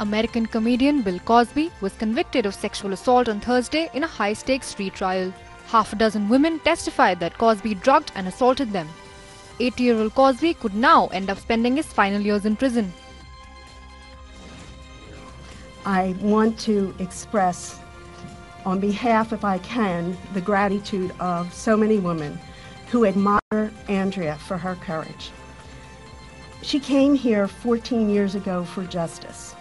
American comedian Bill Cosby was convicted of sexual assault on Thursday in a high-stakes retrial. Half a dozen women testified that Cosby drugged and assaulted them. 80-year-old Cosby could now end up spending his final years in prison. I want to express, on behalf, if I can, the gratitude of so many women who admire Andrea for her courage. She came here 14 years ago for justice.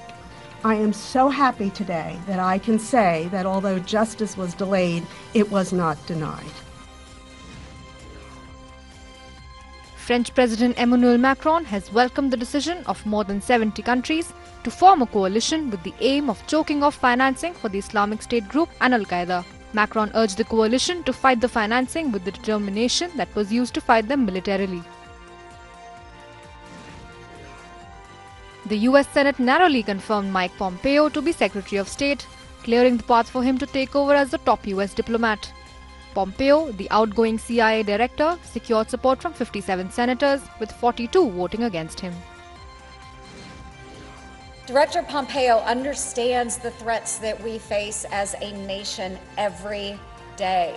I am so happy today that I can say that although justice was delayed, it was not denied. French President Emmanuel Macron has welcomed the decision of more than 70 countries to form a coalition with the aim of choking off financing for the Islamic State group and Al-Qaeda. Macron urged the coalition to fight the financing with the determination that was used to fight them militarily. The US Senate narrowly confirmed Mike Pompeo to be Secretary of State, clearing the path for him to take over as the top US diplomat. Pompeo, the outgoing CIA director, secured support from 57 senators, with 42 voting against him. Director Pompeo understands the threats that we face as a nation every day.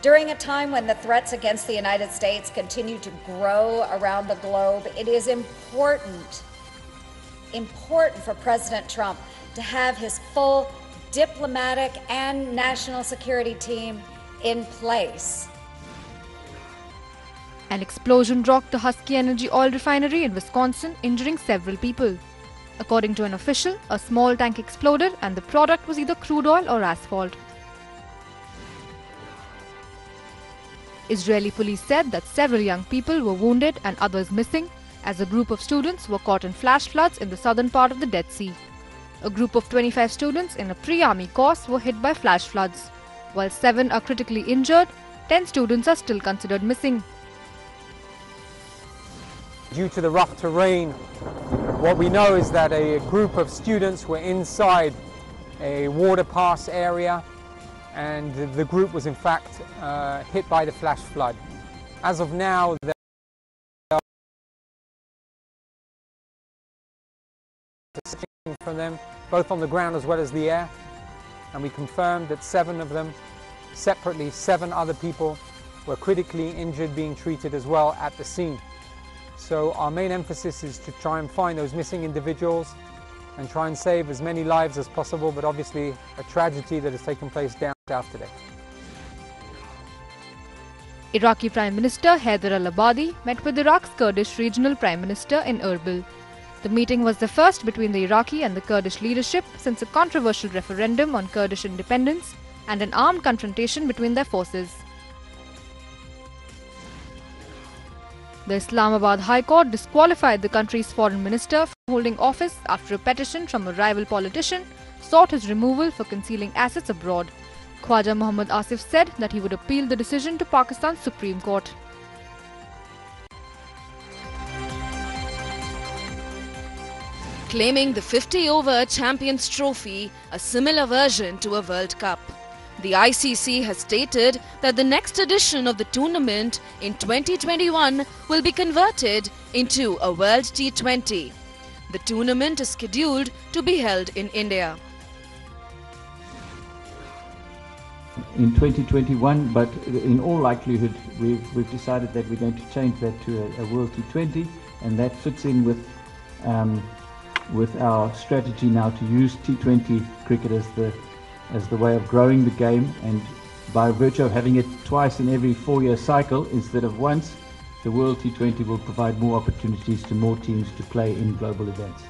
During a time when the threats against the United States continue to grow around the globe, it is important for President Trump to have his full diplomatic and national security team in place. An explosion rocked the Husky Energy oil refinery in Wisconsin, injuring several people. According to an official, a small tank exploded and the product was either crude oil or asphalt. Israeli police said that several young people were wounded and others missing, as a group of students were caught in flash floods in the southern part of the Dead Sea. A group of 25 students in a pre-army course were hit by flash floods. While 7 are critically injured, 10 students are still considered missing. Due to the rough terrain, what we know is that a group of students were inside a water pass area, and the group was in fact hit by the flash flood. As of now, there are from them, both on the ground as well as the air, and we confirmed that 7 of them, separately 7 other people, were critically injured, being treated as well at the scene. So our main emphasis is to try and find those missing individuals and try and save as many lives as possible, but obviously a tragedy that has taken place down south today. Iraqi Prime Minister Haider al-Abadi met with Iraq's Kurdish Regional Prime Minister in Erbil. The meeting was the first between the Iraqi and the Kurdish leadership since a controversial referendum on Kurdish independence and an armed confrontation between their forces. The Islamabad High Court disqualified the country's foreign minister from holding office after a petition from a rival politician sought his removal for concealing assets abroad. Khwaja Mohammad Asif said that he would appeal the decision to Pakistan's Supreme Court. Claiming the 50-over Champions Trophy, a similar version to a World Cup. The ICC has stated that the next edition of the tournament in 2021 will be converted into a World T20. The tournament is scheduled to be held in India. In 2021, but in all likelihood we've decided that we're going to change that to a World T20, and that fits in with our strategy now to use T20 cricket as the way of growing the game, and by virtue of having it twice in every 4-year cycle instead of once, the World T20 will provide more opportunities to more teams to play in global events.